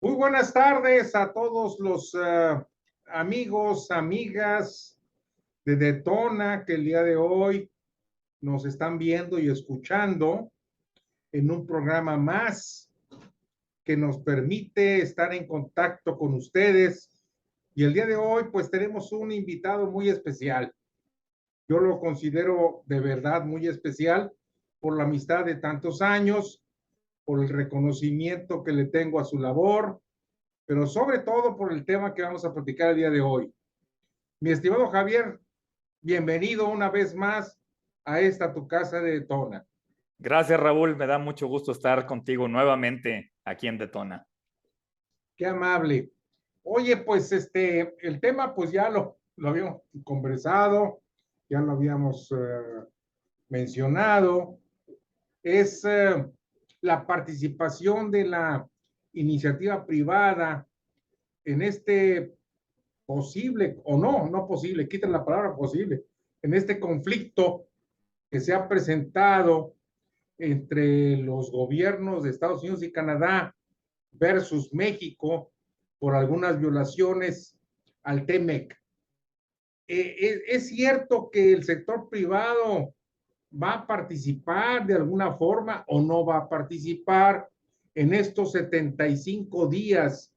Muy buenas tardes a todos los amigos, amigas de Detona que el día de hoy nos están viendo y escuchando en un programa más que nos permite estar en contacto con ustedes. Y el día de hoy pues tenemos un invitado muy especial. Yo lo considero de verdad muy especial por la amistad de tantos años, por el reconocimiento que le tengo a su labor, pero sobre todo por el tema que vamos a platicar el día de hoy. Mi estimado Javier, bienvenido una vez más a esta tu casa de Detona. Gracias, Raúl. Me da mucho gusto estar contigo nuevamente aquí en Detona. Qué amable. Oye, pues el tema pues ya lo habíamos conversado, ya lo habíamos mencionado, es la participación de la iniciativa privada en este posible, o no posible, quiten la palabra posible, en este conflicto que se ha presentado entre los gobiernos de Estados Unidos y Canadá versus México por algunas violaciones al TEMEC. ¿Es cierto que el sector privado va a participar de alguna forma o no va a participar en estos 75 días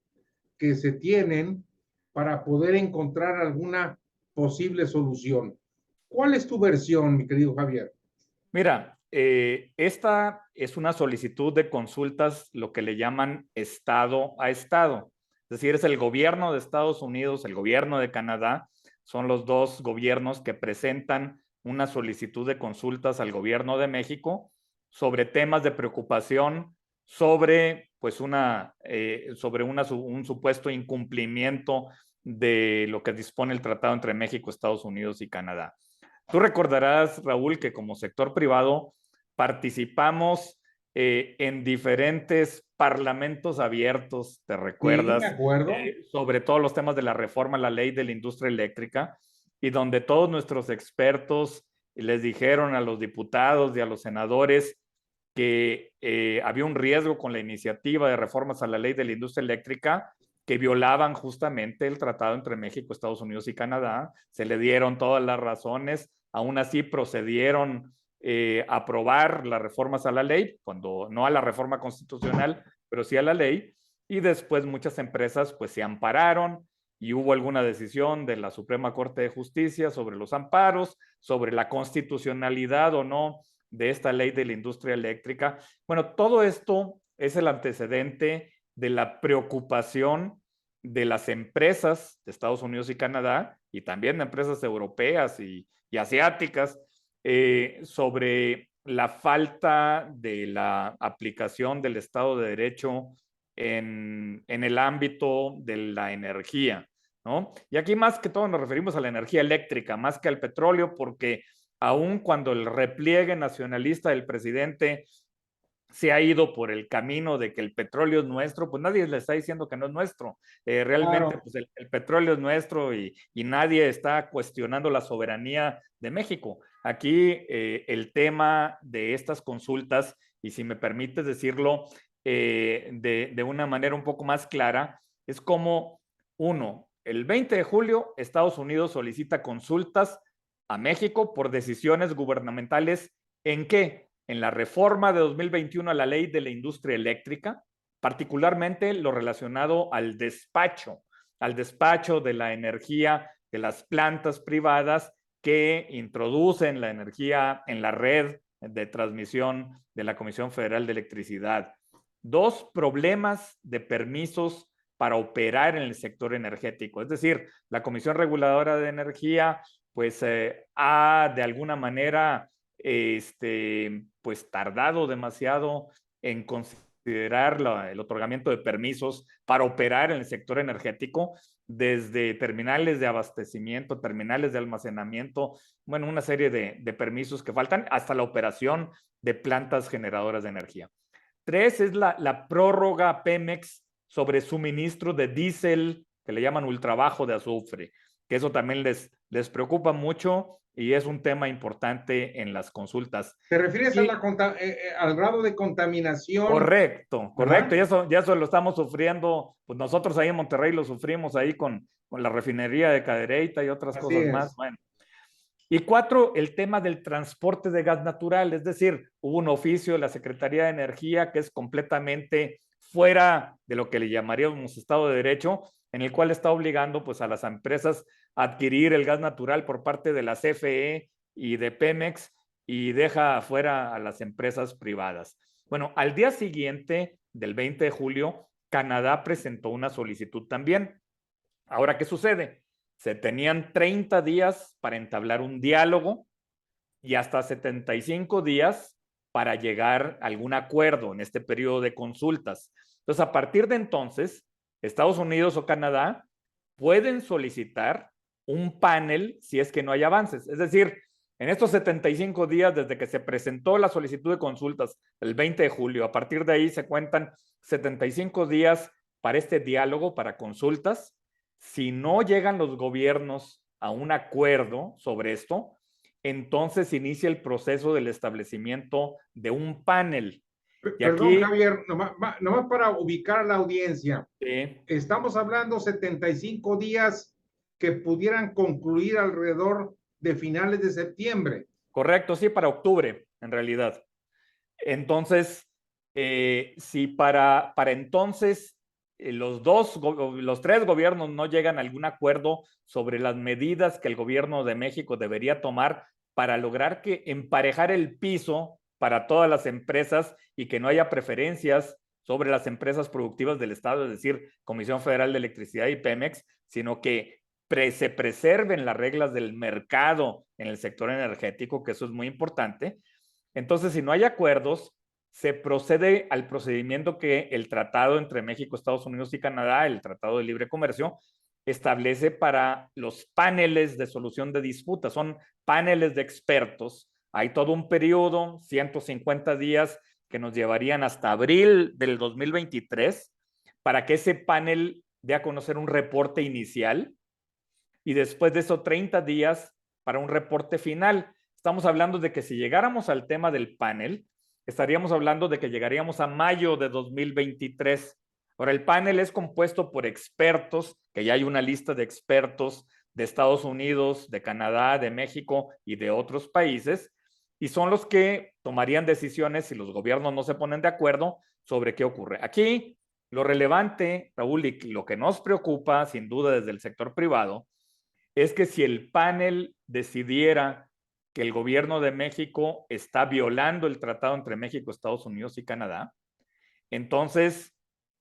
que se tienen para poder encontrar alguna posible solución? ¿Cuál es tu versión, mi querido Javier? Mira, esta es una solicitud de consultas, lo que le llaman Estado a Estado. Es decir, es el gobierno de Estados Unidos, el gobierno de Canadá, son los dos gobiernos que presentan una solicitud de consultas al gobierno de México sobre temas de preocupación, sobre pues un supuesto incumplimiento de lo que dispone el tratado entre México, Estados Unidos y Canadá. Tú recordarás, Raúl, que como sector privado participamos en diferentes parlamentos abiertos, ¿te Sí, me recuerdas? acuerdo. Sobre todos los temas de la reforma a la ley de la industria eléctrica, y donde todos nuestros expertos les dijeron a los diputados y a los senadores que había un riesgo con la iniciativa de reformas a la ley de la industria eléctrica que violaban justamente el tratado entre México, Estados Unidos y Canadá. Se le dieron todas las razones, aún así procedieron a aprobar las reformas a la ley, cuando no a la reforma constitucional, pero sí a la ley, y después muchas empresas pues se ampararon y hubo alguna decisión de la Suprema Corte de Justicia sobre los amparos, sobre la constitucionalidad o no de esta ley de la industria eléctrica. Bueno, todo esto es el antecedente de la preocupación de las empresas de Estados Unidos y Canadá, y también de empresas europeas y asiáticas, sobre la falta de la aplicación del Estado de Derecho en el ámbito de la energía, ¿no? Y aquí más que todo nos referimos a la energía eléctrica, más que al petróleo, porque aun cuando el repliegue nacionalista del presidente se ha ido por el camino de que el petróleo es nuestro, pues nadie le está diciendo que no es nuestro. Realmente, Claro. pues el petróleo es nuestro y nadie está cuestionando la soberanía de México. Aquí el tema de estas consultas, y si me permites decirlo de una manera un poco más clara, es como, uno, el 20 de julio Estados Unidos solicita consultas a México por decisiones gubernamentales. ¿En qué? En la reforma de 2021 a la ley de la industria eléctrica, particularmente lo relacionado al despacho de la energía de las plantas privadas que introducen la energía en la red de transmisión de la Comisión Federal de Electricidad. Dos, problemas de permisos para operar en el sector energético. Es decir, la Comisión Reguladora de Energía pues ha de alguna manera pues tardado demasiado en considerar el otorgamiento de permisos para operar en el sector energético, desde terminales de abastecimiento, terminales de almacenamiento, bueno, una serie de permisos que faltan, hasta la operación de plantas generadoras de energía. Tres es la prórroga Pemex sobre suministro de diésel, que le llaman ultrabajo de azufre, que eso también les preocupa mucho y es un tema importante en las consultas. ¿Te refieres Y, al grado de contaminación? correcto, correcto, ¿Verdad? y eso lo estamos sufriendo, pues nosotros ahí en Monterrey lo sufrimos ahí con la refinería de Cadereyta y otras Así cosas más. es. Bueno. Y 4, el tema del transporte de gas natural, es decir, hubo un oficio de la Secretaría de Energía que es completamente fuera de lo que le llamaríamos Estado de Derecho, en el cual está obligando pues, a las empresas a adquirir el gas natural por parte de la CFE y de Pemex y deja afuera a las empresas privadas. Bueno, al día siguiente del 20 de julio, Canadá presentó una solicitud también. Ahora, ¿qué sucede? Se tenían 30 días para entablar un diálogo y hasta 75 días para llegar a algún acuerdo en este periodo de consultas. Entonces, a partir de entonces, Estados Unidos o Canadá pueden solicitar un panel si es que no hay avances. Es decir, en estos 75 días desde que se presentó la solicitud de consultas el 20 de julio, a partir de ahí se cuentan 75 días para este diálogo, para consultas. Si no llegan los gobiernos a un acuerdo sobre esto, entonces inicia el proceso del establecimiento de un panel. Y Perdón, aquí, Javier, nomás para ubicar a la audiencia. sí, Estamos hablando 75 días que pudieran concluir alrededor de finales de septiembre. correcto, sí, para octubre, en realidad. Entonces, si para entonces los 3 gobiernos no llegan a algún acuerdo sobre las medidas que el gobierno de México debería tomar para lograr que emparejar el piso para todas las empresas y que no haya preferencias sobre las empresas productivas del Estado, es decir, Comisión Federal de Electricidad y Pemex, sino que se preserven las reglas del mercado en el sector energético, que eso es muy importante. Entonces, si no hay acuerdos, se procede al procedimiento que el tratado entre México, Estados Unidos y Canadá, el Tratado de Libre Comercio, establece para los paneles de solución de disputas. Son paneles de expertos. Hay todo un periodo, 150 días, que nos llevarían hasta abril del 2023 para que ese panel dé a conocer un reporte inicial y después de eso 30 días para un reporte final. Estamos hablando de que si llegáramos al tema del panel, estaríamos hablando de que llegaríamos a mayo de 2023. Ahora, el panel es compuesto por expertos, que ya hay una lista de expertos de Estados Unidos, de Canadá, de México y de otros países, y son los que tomarían decisiones si los gobiernos no se ponen de acuerdo sobre qué ocurre. Aquí, lo relevante, Raúl, y lo que nos preocupa, sin duda, desde el sector privado, es que si el panel decidiera que el gobierno de México está violando el tratado entre México, Estados Unidos y Canadá, entonces,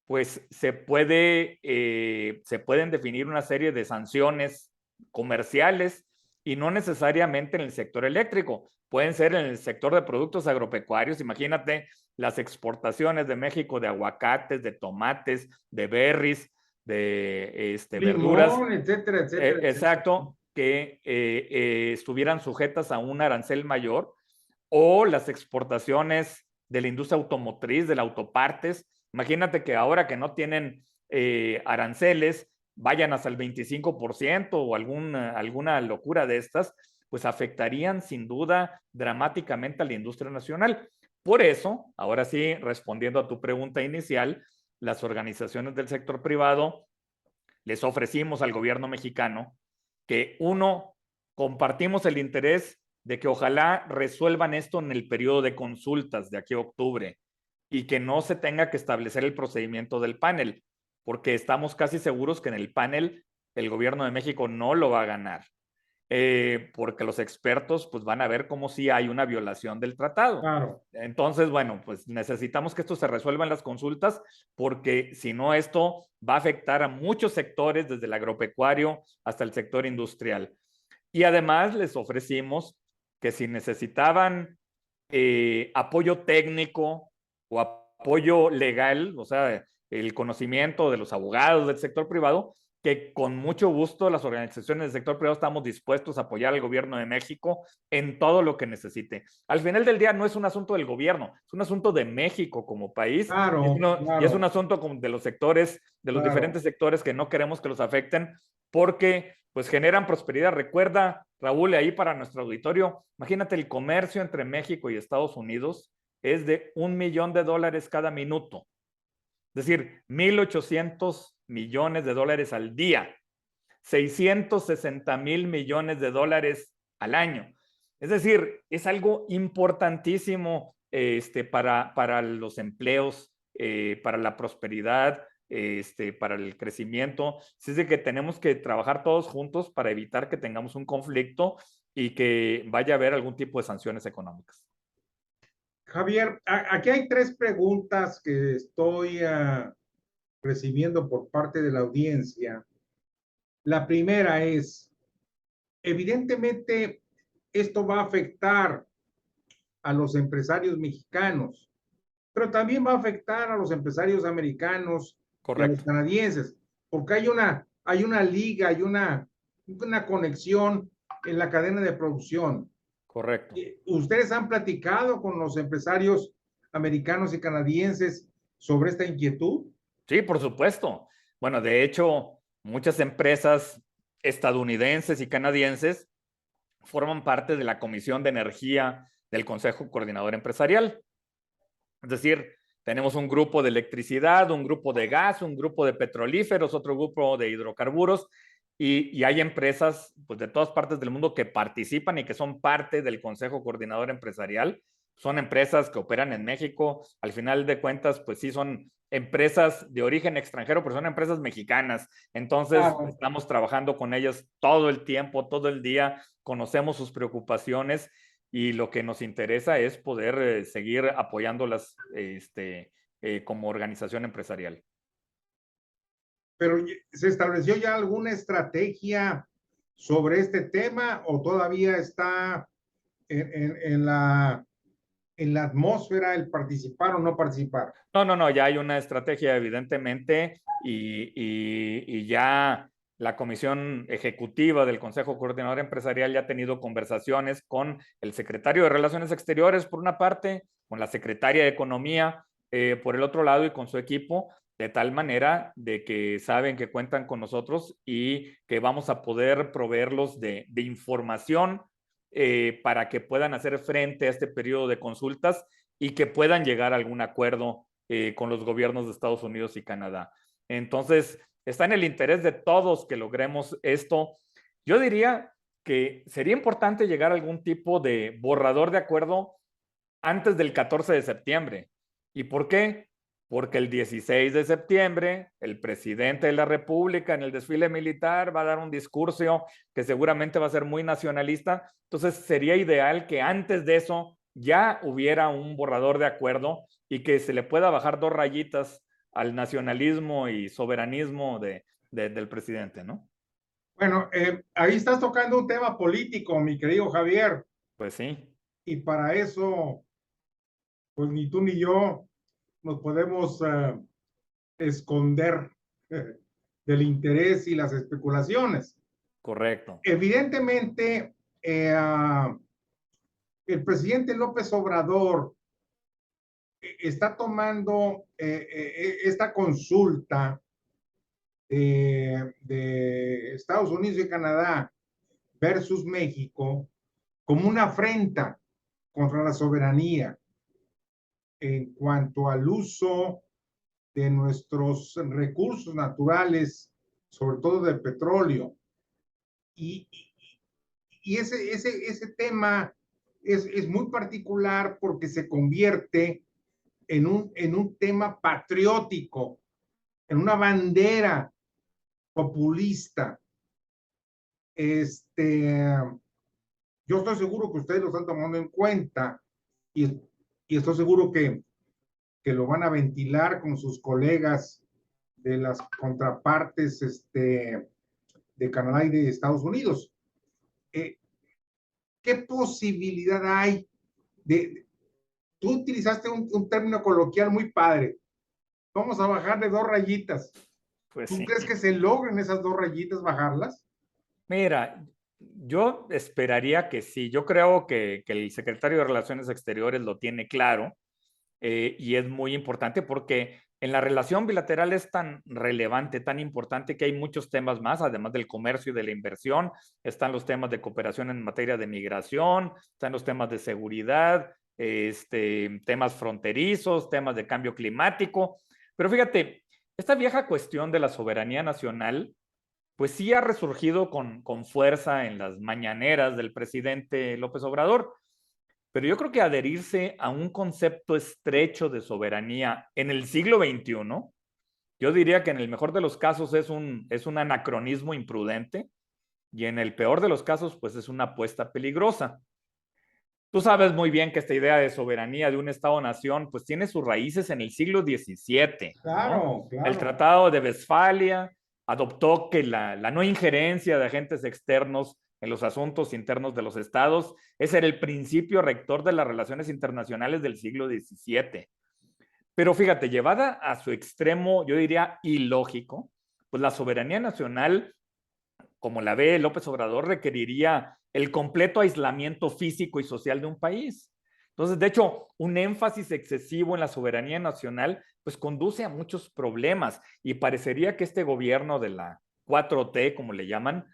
pues se pueden definir una serie de sanciones comerciales y no necesariamente en el sector eléctrico, pueden ser en el sector de productos agropecuarios. Imagínate las exportaciones de México de aguacates, de tomates, de berries, de verduras, Limón, etcétera, etcétera, etcétera. exacto, que estuvieran sujetas a un arancel mayor, o las exportaciones de la industria automotriz, de las autopartes. Imagínate que ahora que no tienen aranceles, vayan hasta el 25% o alguna locura de estas, pues afectarían sin duda dramáticamente a la industria nacional. Por eso, ahora sí, respondiendo a tu pregunta inicial, las organizaciones del sector privado les ofrecimos al gobierno mexicano que, uno, compartimos el interés de que ojalá resuelvan esto en el periodo de consultas de aquí a octubre y que no se tenga que establecer el procedimiento del panel, porque estamos casi seguros que en el panel el gobierno de México no lo va a ganar. Porque los expertos pues van a ver como si hay una violación del tratado. Claro. Entonces, bueno, pues necesitamos que esto se resuelva en las consultas, porque si no, esto va a afectar a muchos sectores, desde el agropecuario hasta el sector industrial. Y además les ofrecimos que si necesitaban apoyo técnico o apoyo legal, o sea, el conocimiento de los abogados del sector privado, que con mucho gusto las organizaciones del sector privado estamos dispuestos a apoyar al gobierno de México en todo lo que necesite. Al final del día no es un asunto del gobierno, es un asunto de México como país, Claro, y es un claro, asunto de los sectores, de los claro. diferentes sectores que no queremos que los afecten, porque pues generan prosperidad. Recuerda, Raúl, ahí para nuestro auditorio, imagínate el comercio entre México y Estados Unidos es de $1 millón cada minuto. Es decir, 1,800 millones de dólares al día, 660,000 millones de dólares al año. Es decir, es algo importantísimo para los empleos, para la prosperidad, para el crecimiento. Es de que tenemos que trabajar todos juntos para evitar que tengamos un conflicto y que vaya a haber algún tipo de sanciones económicas. Javier, aquí hay 3 preguntas que estoy recibiendo por parte de la audiencia. La primera es, evidentemente, esto va a afectar a los empresarios mexicanos, pero también va a afectar a los empresarios americanos y a los Correcto. canadienses, porque hay una liga, hay una conexión en la cadena de producción. Correcto. ¿Ustedes han platicado con los empresarios americanos y canadienses sobre esta inquietud? Sí, por supuesto. Bueno, de hecho, muchas empresas estadounidenses y canadienses forman parte de la Comisión de Energía del Consejo Coordinador Empresarial. Es decir, tenemos un grupo de electricidad, un grupo de gas, un grupo de petrolíferos, otro grupo de hidrocarburos, y hay empresas pues, de todas partes del mundo que participan y que son parte del Consejo Coordinador Empresarial. Son empresas que operan en México. Al final de cuentas, pues sí, son empresas de origen extranjero, pero son empresas mexicanas. Entonces, estamos trabajando con ellas todo el tiempo, todo el día, conocemos sus preocupaciones y lo que nos interesa es poder seguir apoyándolas como organización empresarial. Pero ¿se estableció ya alguna estrategia sobre este tema o todavía está en la atmósfera el participar o no participar? No, ya hay una estrategia evidentemente y ya la Comisión Ejecutiva del Consejo Coordinador Empresarial ya ha tenido conversaciones con el secretario de Relaciones Exteriores por una parte, con la secretaria de Economía por el otro lado y con su equipo, de tal manera de que saben que cuentan con nosotros y que vamos a poder proveerlos de información para que puedan hacer frente a este periodo de consultas y que puedan llegar a algún acuerdo con los gobiernos de Estados Unidos y Canadá. Entonces, está en el interés de todos que logremos esto. Yo diría que sería importante llegar a algún tipo de borrador de acuerdo antes del 14 de septiembre. ¿Y por qué? Porque el 16 de septiembre el presidente de la República en el desfile militar va a dar un discurso que seguramente va a ser muy nacionalista. Entonces sería ideal que antes de eso ya hubiera un borrador de acuerdo y que se le pueda bajar 2 rayitas al nacionalismo y soberanismo del presidente, ¿no? Bueno, ahí estás tocando un tema político, mi querido Javier, Pues sí. y para eso, pues ni tú ni yo nos podemos esconder del interés y las especulaciones. Correcto. Evidentemente, el presidente López Obrador está tomando esta consulta de Estados Unidos y Canadá versus México como una afrenta contra la soberanía en cuanto al uso de nuestros recursos naturales, sobre todo del petróleo. Y ese tema es muy particular porque se convierte en un tema patriótico, en una bandera populista. Yo estoy seguro que ustedes lo están tomando en cuenta y, y estoy seguro que lo van a ventilar con sus colegas de las contrapartes de Canadá y de Estados Unidos. ¿Qué posibilidad hay de... Tú utilizaste un término coloquial muy padre. Vamos a bajarle 2 rayitas. Pues ¿Tú sí. crees que se logren esas 2 rayitas bajarlas? Mira, yo esperaría que sí. Yo creo que el secretario de Relaciones Exteriores lo tiene claro y es muy importante porque en la relación bilateral es tan relevante, tan importante que hay muchos temas más, además del comercio y de la inversión. Están los temas de cooperación en materia de migración, están los temas de seguridad, temas fronterizos, temas de cambio climático. Pero fíjate, esta vieja cuestión de la soberanía nacional, pues sí ha resurgido con fuerza en las mañaneras del presidente López Obrador. Pero yo creo que adherirse a un concepto estrecho de soberanía en el siglo XXI, yo diría que en el mejor de los casos es un anacronismo imprudente y en el peor de los casos, pues es una apuesta peligrosa. Tú sabes muy bien que esta idea de soberanía de un Estado-nación, pues tiene sus raíces en el siglo XVII, ¿no? Claro, El claro. Tratado de Westfalia adoptó que la no injerencia de agentes externos en los asuntos internos de los estados, ese era el principio rector de las relaciones internacionales del siglo XVII. Pero fíjate, llevada a su extremo, yo diría ilógico, pues la soberanía nacional, como la ve López Obrador, requeriría el completo aislamiento físico y social de un país. Entonces, de hecho, un énfasis excesivo en la soberanía nacional, pues conduce a muchos problemas y parecería que este gobierno de la 4T, como le llaman,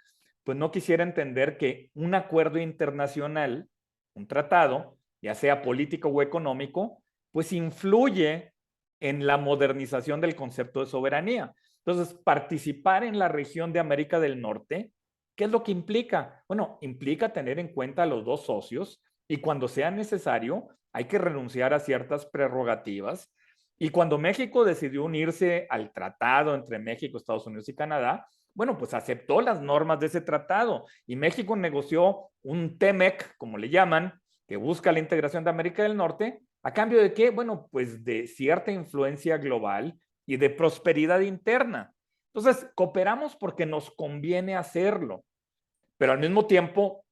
pues no quisiera entender que un acuerdo internacional, un tratado, ya sea político o económico, pues influye en la modernización del concepto de soberanía. Entonces, participar en la región de América del Norte, ¿qué es lo que implica? Bueno, implica tener en cuenta a los dos socios y cuando sea necesario, hay que renunciar a ciertas prerrogativas. Y cuando México decidió unirse al tratado entre México, Estados Unidos y Canadá, bueno, pues aceptó las normas de ese tratado y México negoció un TEMEC, como le llaman, que busca la integración de América del Norte, ¿a cambio de qué? Bueno, pues de cierta influencia global y de prosperidad interna. Entonces, cooperamos porque nos conviene hacerlo, pero al mismo tiempo,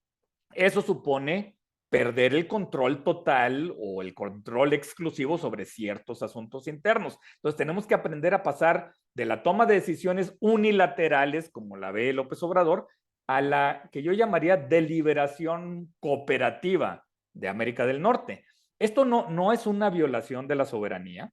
eso supone perder el control total o el control exclusivo sobre ciertos asuntos internos. Entonces, tenemos que aprender a pasar de la toma de decisiones unilaterales, como la ve López Obrador, a la que yo llamaría deliberación cooperativa de América del Norte. Esto no es una violación de la soberanía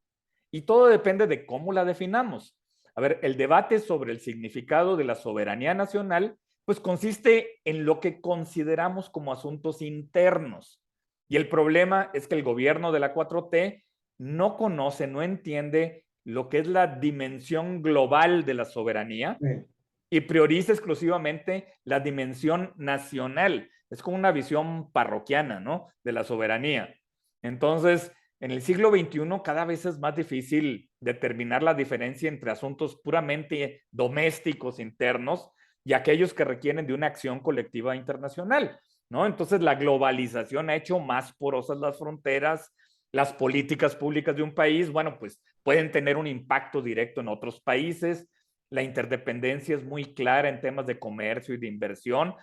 y todo depende de cómo la definamos. A ver, el debate sobre el significado de la soberanía nacional pues consiste en lo que consideramos como asuntos internos. Y el problema es que el gobierno de la 4T no conoce, no entiende lo que es la dimensión global de la soberanía Sí. y prioriza exclusivamente la dimensión nacional. Es como una visión parroquiana, ¿no? De la soberanía. Entonces, en el siglo XXI cada vez es más difícil determinar la diferencia entre asuntos puramente domésticos, internos, y aquellos que requieren de una acción colectiva internacional, ¿no? Entonces, la globalización ha hecho más porosas las fronteras, las políticas públicas de un país, bueno, pues pueden tener un impacto directo en otros países, la interdependencia es muy clara en temas de comercio y de inversión,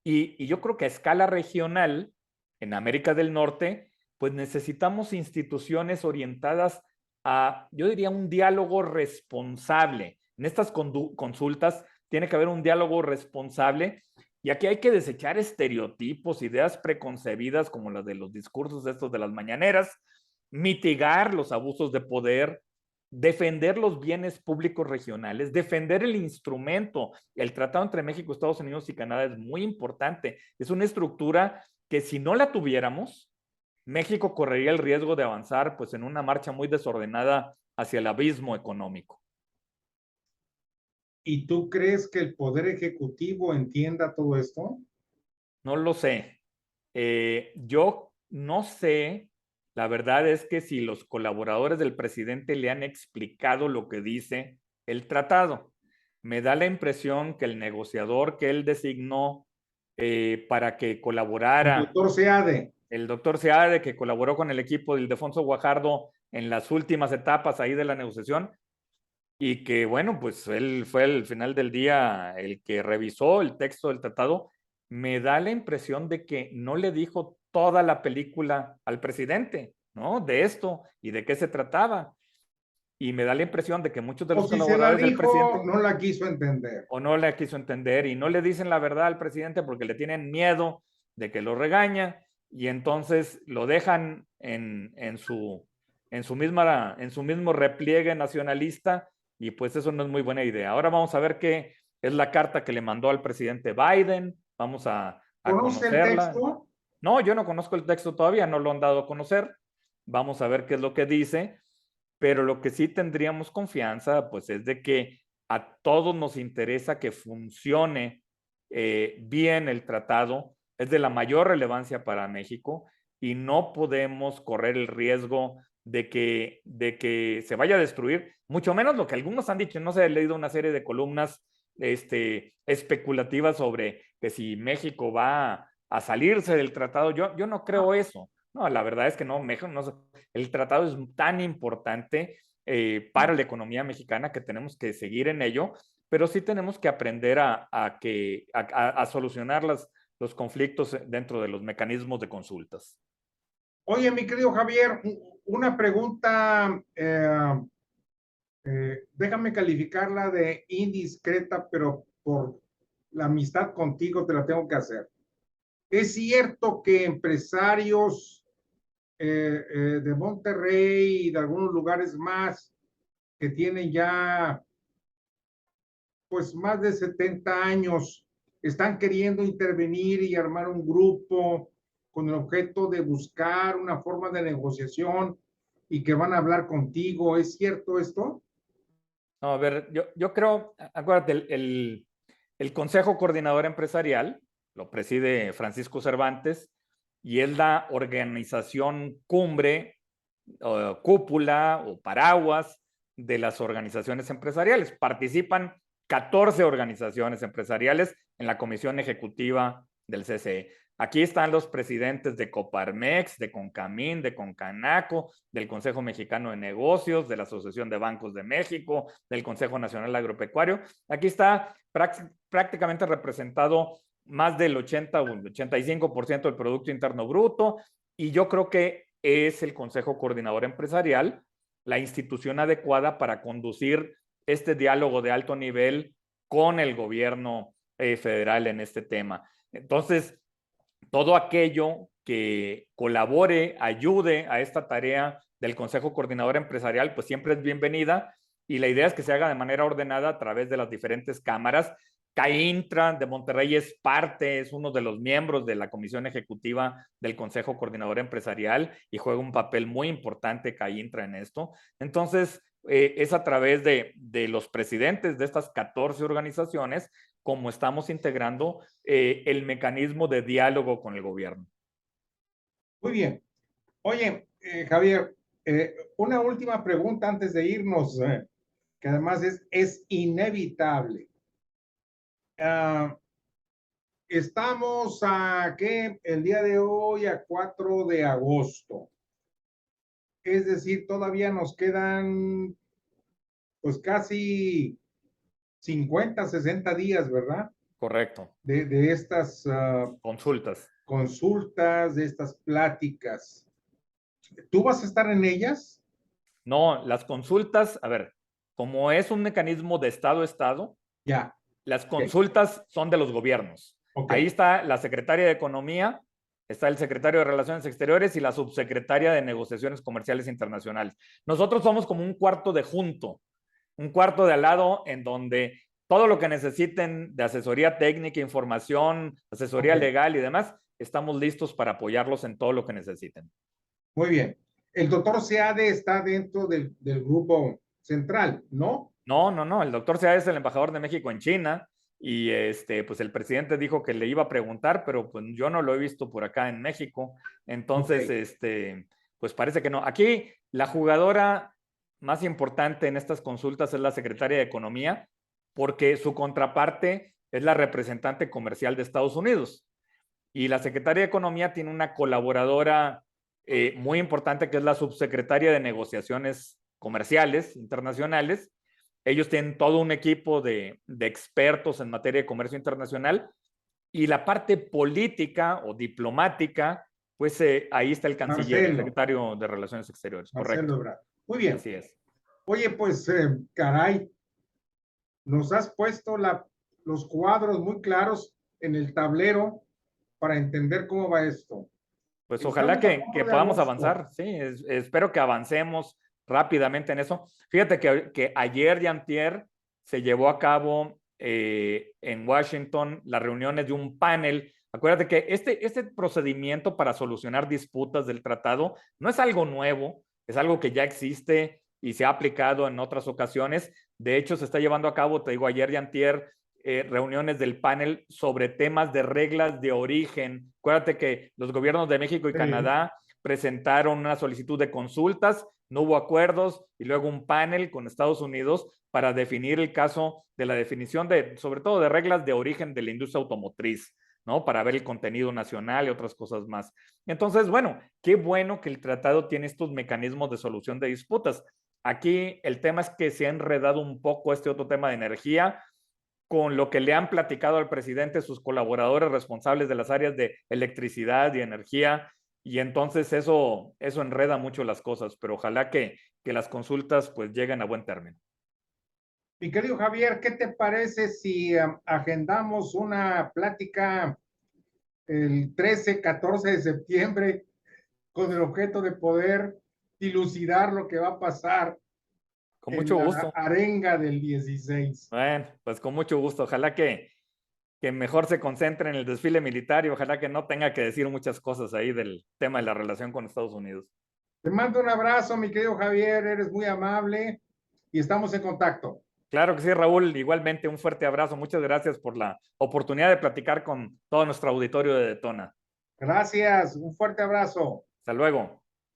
y yo creo que a escala regional, en América del Norte, pues necesitamos instituciones orientadas a, yo diría, un diálogo responsable. En estas consultas tiene que haber un diálogo responsable y aquí hay que desechar estereotipos, ideas preconcebidas como las de los discursos estos de las mañaneras, mitigar los abusos de poder, defender los bienes públicos regionales, defender el instrumento. El tratado entre México, Estados Unidos y Canadá es muy importante. Es una estructura que si no la tuviéramos, México correría el riesgo de avanzar pues en una marcha muy desordenada hacia el abismo económico. ¿Y tú crees que el Poder Ejecutivo entienda todo esto? No lo sé. Yo no sé, la verdad es que si los colaboradores del presidente le han explicado lo que dice el tratado. Me da la impresión que el negociador que él designó para que El colaborara, doctor Seade. el doctor Seade, que colaboró con el equipo de Ildefonso Guajardo en las últimas etapas ahí de la negociación, y que bueno, pues él fue al final del día el que revisó el texto del tratado, me da la impresión de que no le dijo toda la película al presidente, ¿no? De esto y de qué se trataba. Y me da la impresión de que muchos de O los si se la colaboradores del dijo, presidente no la quiso entender. o no le quiso entender y no le dicen la verdad al presidente porque le tienen miedo de que lo regaña y entonces lo dejan en su en su mismo repliegue nacionalista, y pues eso no es muy buena idea. Ahora vamos a ver qué es la carta que le mandó al presidente Biden. Vamos a ¿Conoce el conocerla. texto? No, yo no conozco el texto todavía, no lo han dado a conocer. Vamos a ver qué es lo que dice, pero lo que sí tendríamos confianza, pues es de que a todos nos interesa que funcione bien el tratado. Es de la mayor relevancia para México y no podemos correr el riesgo de que se vaya a destruir, mucho menos lo que algunos han dicho. No sé, he leído una serie de columnas especulativas sobre que si México va a salirse del tratado. Yo no creo eso. No, la verdad es que no, México no, el tratado es tan importante para la economía mexicana que tenemos que seguir en ello, pero sí tenemos que aprender a solucionar los conflictos dentro de los mecanismos de consultas. Oye, mi querido Javier, una pregunta, déjame calificarla de indiscreta, pero por la amistad contigo te la tengo que hacer. ¿Es cierto que empresarios de Monterrey y de algunos lugares más que tienen ya pues más de 70 años están queriendo intervenir y armar un grupo con el objeto de buscar una forma de negociación y que van a hablar contigo? ¿Es cierto esto? No, a ver, yo creo, acuérdate, el Consejo Coordinador Empresarial lo preside Francisco Cervantes y es la organización cumbre, cúpula o paraguas de las organizaciones empresariales. Participan 14 organizaciones empresariales en la comisión ejecutiva del CCE. Aquí están los presidentes de Coparmex, de Concamín, de Concanaco, del Consejo Mexicano de Negocios, de la Asociación de Bancos de México, del Consejo Nacional Agropecuario. Aquí está prácticamente representado más del 80 o 85% del Producto Interno Bruto, y yo creo que es el Consejo Coordinador Empresarial la institución adecuada para conducir este diálogo de alto nivel con el gobierno federal en este tema. Entonces, todo aquello que colabore, ayude a esta tarea del Consejo Coordinador Empresarial, pues siempre es bienvenida, y la idea es que se haga de manera ordenada a través de las diferentes cámaras. CAINTRA de Monterrey es parte, es uno de los miembros de la Comisión Ejecutiva del Consejo Coordinador Empresarial y juega un papel muy importante CAINTRA en esto. Entonces, es a través de los presidentes de estas 14 organizaciones como estamos integrando el mecanismo de diálogo con el gobierno. Muy bien. Oye, Javier, una última pregunta antes de irnos, que además es inevitable. Estamos ¿qué? El día de hoy a 4 de agosto. Es decir, todavía nos quedan pues casi 50, 60 días, ¿verdad? Correcto. De estas consultas. Consultas, de estas pláticas. ¿Tú vas a estar en ellas? No, las consultas, a ver, como es un mecanismo de Estado a Estado, ya. Las consultas son de los gobiernos. Okay. Ahí está la secretaria de Economía, está el secretario de Relaciones Exteriores y la subsecretaria de Negociaciones Comerciales Internacionales. Nosotros somos como un cuarto de junto, un cuarto de al lado en donde todo lo que necesiten de asesoría técnica, información, asesoría legal y demás, estamos listos para apoyarlos en todo lo que necesiten. Muy bien. El doctor Seade está dentro del grupo central, ¿no? No. El doctor Seade es el embajador de México en China. Y pues el presidente dijo que le iba a preguntar, pero pues yo no lo he visto por acá en México. Entonces, pues parece que no. Aquí la jugadora más importante en estas consultas es la secretaria de Economía, porque su contraparte es la representante comercial de Estados Unidos. Y la secretaria de Economía tiene una colaboradora muy importante, que es la subsecretaria de Negociaciones Comerciales Internacionales. Ellos tienen todo un equipo de expertos en materia de comercio internacional, y la parte política o diplomática, pues ahí está el canciller, Marcelo, el secretario de Relaciones Exteriores. Marcelo correcto. Ebrard. Muy bien. Así es. Oye, pues, caray, nos has puesto los cuadros muy claros en el tablero para entender cómo va esto. Pues ojalá Estamos a que 4 de podamos agosto. avanzar, sí, espero que avancemos rápidamente en eso. Fíjate que ayer y antier se llevó a cabo en Washington las reuniones de un panel. Acuérdate que este procedimiento para solucionar disputas del tratado no es algo nuevo, es algo que ya existe y se ha aplicado en otras ocasiones. De hecho, se está llevando a cabo, te digo, ayer y antier, reuniones del panel sobre temas de reglas de origen. Acuérdate que los gobiernos de México y Sí. Canadá presentaron una solicitud de consultas, no hubo acuerdos y luego un panel con Estados Unidos para definir el caso de la definición de, sobre todo, de reglas de origen de la industria automotriz, ¿no? Para ver el contenido nacional y otras cosas más. Entonces, bueno, qué bueno que el tratado tiene estos mecanismos de solución de disputas. Aquí el tema es que se ha enredado un poco este otro tema de energía con lo que le han platicado al presidente sus colaboradores responsables de las áreas de electricidad y energía, y entonces eso enreda mucho las cosas, pero ojalá que las consultas pues lleguen a buen término. Mi querido Javier, ¿qué te parece si agendamos una plática el 13, 14 de septiembre con el objeto de poder dilucidar lo que va a pasar Con en mucho la gusto. arenga del 16? Bueno, pues con mucho gusto. Ojalá que mejor se concentre en el desfile militar y ojalá que no tenga que decir muchas cosas ahí del tema de la relación con Estados Unidos. Te mando un abrazo, mi querido Javier, eres muy amable y estamos en contacto. Claro que sí, Raúl. Igualmente, un fuerte abrazo. Muchas gracias por la oportunidad de platicar con todo nuestro auditorio de Detona. Gracias, un fuerte abrazo. Hasta luego.